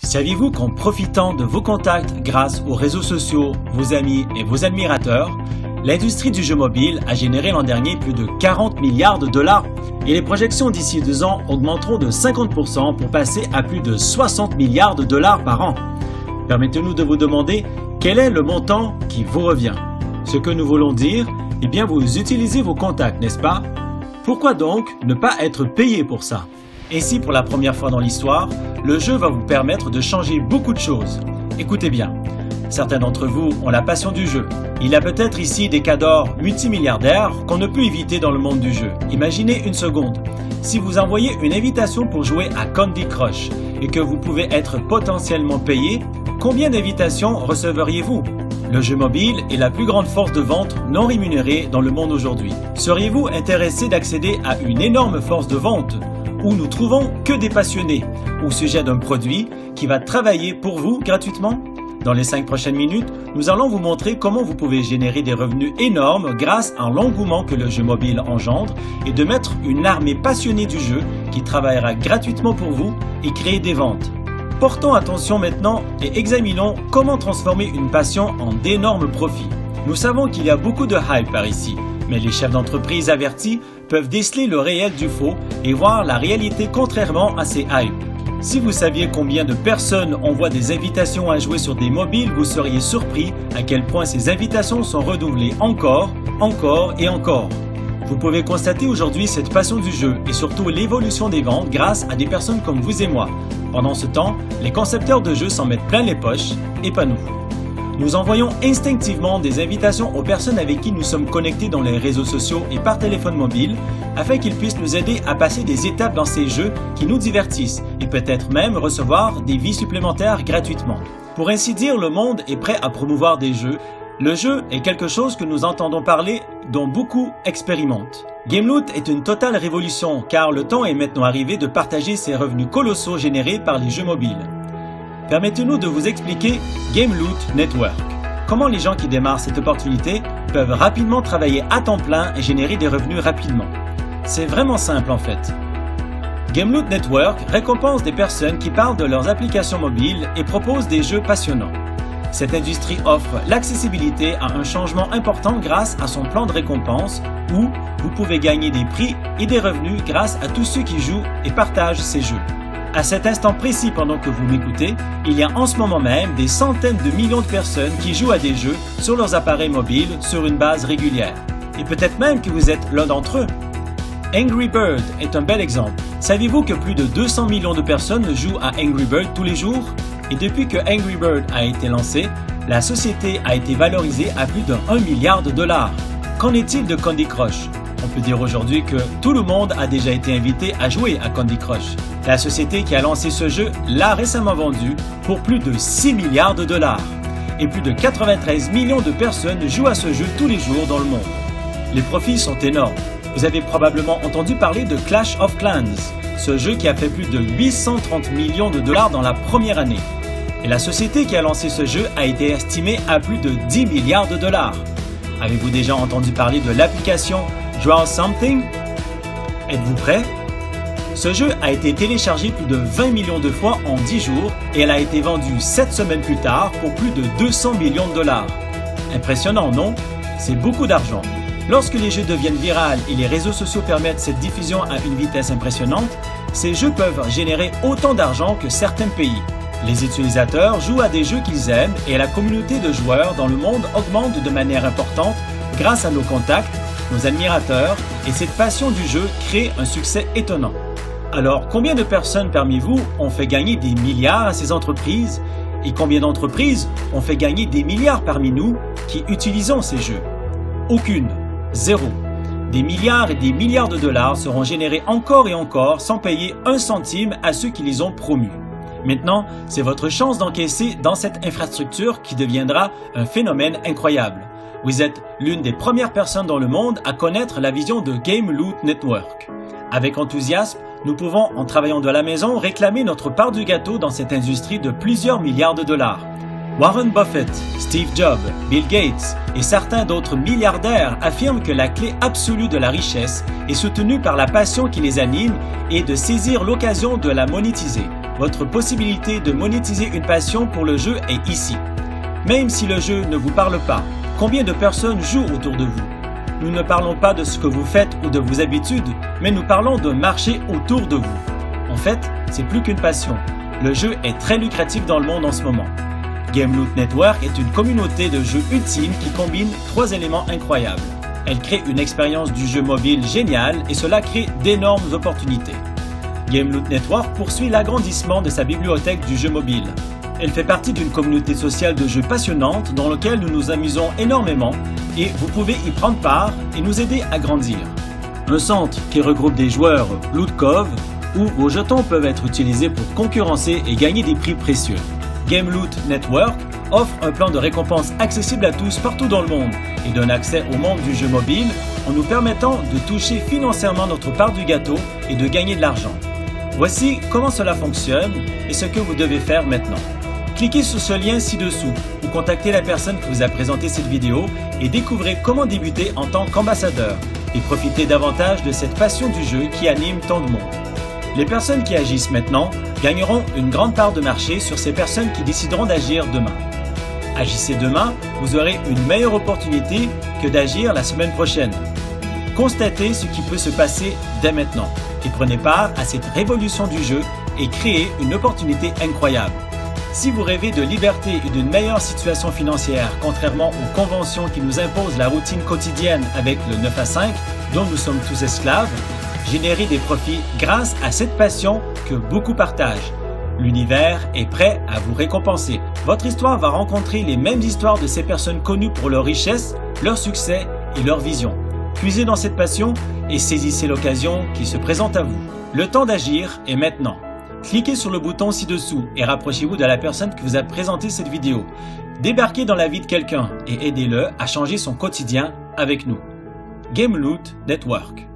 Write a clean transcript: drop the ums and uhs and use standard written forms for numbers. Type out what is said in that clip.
Saviez-vous qu'en profitant de vos contacts grâce aux réseaux sociaux, vos amis et vos admirateurs, l'industrie du jeu mobile a généré l'an dernier plus de 40 milliards de dollars et les projections d'ici 2 ans augmenteront de 50% pour passer à plus de 60 milliards de dollars par an. Permettez-nous de vous demander quel est le montant qui vous revient. Ce que nous voulons dire, eh bien vous utilisez vos contacts, n'est-ce pas? Pourquoi donc ne pas être payé pour ça? Et si pour la première fois dans l'histoire, le jeu va vous permettre de changer beaucoup de choses. Écoutez bien, certains d'entre vous ont la passion du jeu. Il y a peut-être ici des cadors multimilliardaires qu'on ne peut éviter dans le monde du jeu. Imaginez une seconde, si vous envoyez une invitation pour jouer à Candy Crush et que vous pouvez être potentiellement payé, combien d'invitations receveriez-vous? Le jeu mobile est la plus grande force de vente non rémunérée dans le monde aujourd'hui. Seriez-vous intéressé d'accéder à une énorme force de vente où nous trouvons que des passionnés au sujet d'un produit qui va travailler pour vous gratuitement? Dans les 5 prochaines minutes, nous allons vous montrer comment vous pouvez générer des revenus énormes grâce à l'engouement que le jeu mobile engendre et de mettre une armée passionnée du jeu qui travaillera gratuitement pour vous et créer des ventes. Portons attention maintenant et examinons comment transformer une passion en d'énormes profits. Nous savons qu'il y a beaucoup de hype par ici, mais les chefs d'entreprise avertis peuvent déceler le réel du faux et voir la réalité contrairement à ces hypes. Si vous saviez combien de personnes envoient des invitations à jouer sur des mobiles, vous seriez surpris à quel point ces invitations sont renouvelées encore et encore. Vous pouvez constater aujourd'hui cette passion du jeu et surtout l'évolution des ventes grâce à des personnes comme vous et moi. Pendant ce temps, les concepteurs de jeux s'en mettent plein les poches et pas nous. Nous envoyons instinctivement des invitations aux personnes avec qui nous sommes connectés dans les réseaux sociaux et par téléphone mobile afin qu'ils puissent nous aider à passer des étapes dans ces jeux qui nous divertissent et peut-être même recevoir des vies supplémentaires gratuitement. Pour ainsi dire, le monde est prêt à promouvoir des jeux. Le jeu est quelque chose que nous entendons parler, dont beaucoup expérimentent. Gameloot est une totale révolution car le temps est maintenant arrivé de partager ces revenus colossaux générés par les jeux mobiles. Permettez-nous de vous expliquer Gameloot Network. Comment les gens qui démarrent cette opportunité peuvent rapidement travailler à temps plein et générer des revenus rapidement. C'est vraiment simple en fait. Gameloot Network récompense des personnes qui parlent de leurs applications mobiles et propose des jeux passionnants. Cette industrie offre l'accessibilité à un changement important grâce à son plan de récompense où vous pouvez gagner des prix et des revenus grâce à tous ceux qui jouent et partagent ces jeux. À cet instant précis pendant que vous m'écoutez, il y a en ce moment même des centaines de millions de personnes qui jouent à des jeux sur leurs appareils mobiles sur une base régulière. Et peut-être même que vous êtes l'un d'entre eux. Angry Bird est un bel exemple. Saviez-vous que plus de 200 millions de personnes jouent à Angry Bird tous les jours? Et depuis que Angry Bird a été lancé, la société a été valorisée à plus de 1 milliard de dollars. Qu'en est-il de Candy Crush? On peut dire aujourd'hui que tout le monde a déjà été invité à jouer à Candy Crush. La société qui a lancé ce jeu l'a récemment vendu pour plus de 6 milliards de dollars. Et plus de 93 millions de personnes jouent à ce jeu tous les jours dans le monde. Les profits sont énormes. Vous avez probablement entendu parler de Clash of Clans, ce jeu qui a fait plus de 830 millions de dollars dans la première année. Et la société qui a lancé ce jeu a été estimée à plus de 10 milliards de dollars. Avez-vous déjà entendu parler de l'application Draw Something? Êtes-vous prêts? Ce jeu a été téléchargé plus de 20 millions de fois en 10 jours et elle a été vendue 7 semaines plus tard pour plus de 200 millions de dollars. Impressionnant, non? C'est beaucoup d'argent. Lorsque les jeux deviennent virals et les réseaux sociaux permettent cette diffusion à une vitesse impressionnante, ces jeux peuvent générer autant d'argent que certains pays. Les utilisateurs jouent à des jeux qu'ils aiment et la communauté de joueurs dans le monde augmente de manière importante grâce à nos contacts, nos admirateurs et cette passion du jeu crée un succès étonnant. Alors, combien de personnes parmi vous ont fait gagner des milliards à ces entreprises et combien d'entreprises ont fait gagner des milliards parmi nous qui utilisons ces jeux? Aucune. Zéro. Des milliards et des milliards de dollars seront générés encore et encore sans payer un centime à ceux qui les ont promus. Maintenant, c'est votre chance d'encaisser dans cette infrastructure qui deviendra un phénomène incroyable. Vous êtes l'une des premières personnes dans le monde à connaître la vision de Gameloot Network. Avec enthousiasme, nous pouvons, en travaillant de la maison, réclamer notre part du gâteau dans cette industrie de plusieurs milliards de dollars. Warren Buffett, Steve Jobs, Bill Gates et certains d'autres milliardaires affirment que la clé absolue de la richesse est soutenue par la passion qui les anime et de saisir l'occasion de la monétiser. votre possibilité de monétiser une passion pour le jeu est ici. Même si le jeu ne vous parle pas, combien de personnes jouent autour de vous? Nous ne parlons pas de ce que vous faites ou de vos habitudes, mais nous parlons d'un marché autour de vous. En fait, c'est plus qu'une passion. Le jeu est très lucratif dans le monde en ce moment. Gameloot Network est une communauté de jeux ultime qui combine 3 éléments incroyables. Elle crée une expérience du jeu mobile géniale et cela crée d'énormes opportunités. Gameloot Network poursuit l'agrandissement de sa bibliothèque du jeu mobile. Elle fait partie d'une communauté sociale de jeux passionnante dans laquelle nous nous amusons énormément et vous pouvez y prendre part et nous aider à grandir. Un centre qui regroupe des joueurs Loot Cove où vos jetons peuvent être utilisés pour concurrencer et gagner des prix précieux. Gameloot Network offre un plan de récompense accessible à tous partout dans le monde et donne accès au monde du jeu mobile en nous permettant de toucher financièrement notre part du gâteau et de gagner de l'argent. Voici comment cela fonctionne et ce que vous devez faire maintenant. Cliquez sur ce lien ci-dessous ou contactez la personne qui vous a présenté cette vidéo et découvrez comment débuter en tant qu'ambassadeur et profiter davantage de cette passion du jeu qui anime tant de monde. Les personnes qui agissent maintenant gagneront une grande part de marché sur ces personnes qui décideront d'agir demain. Agissez demain, vous aurez une meilleure opportunité que d'agir la semaine prochaine. Constatez ce qui peut se passer dès maintenant et prenez part à cette révolution du jeu et créez une opportunité incroyable. Si vous rêvez de liberté et d'une meilleure situation financière, contrairement aux conventions qui nous imposent la routine quotidienne avec le 9 à 5, dont nous sommes tous esclaves, générez des profits grâce à cette passion que beaucoup partagent. L'univers est prêt à vous récompenser. Votre histoire va rencontrer les mêmes histoires de ces personnes connues pour leur richesse, leur succès et leur vision. Puisez dans cette passion et saisissez l'occasion qui se présente à vous. Le temps d'agir est maintenant. Cliquez sur le bouton ci-dessous et rapprochez-vous de la personne qui vous a présenté cette vidéo. Débarquez dans la vie de quelqu'un et aidez-le à changer son quotidien avec nous. Gameloot Network.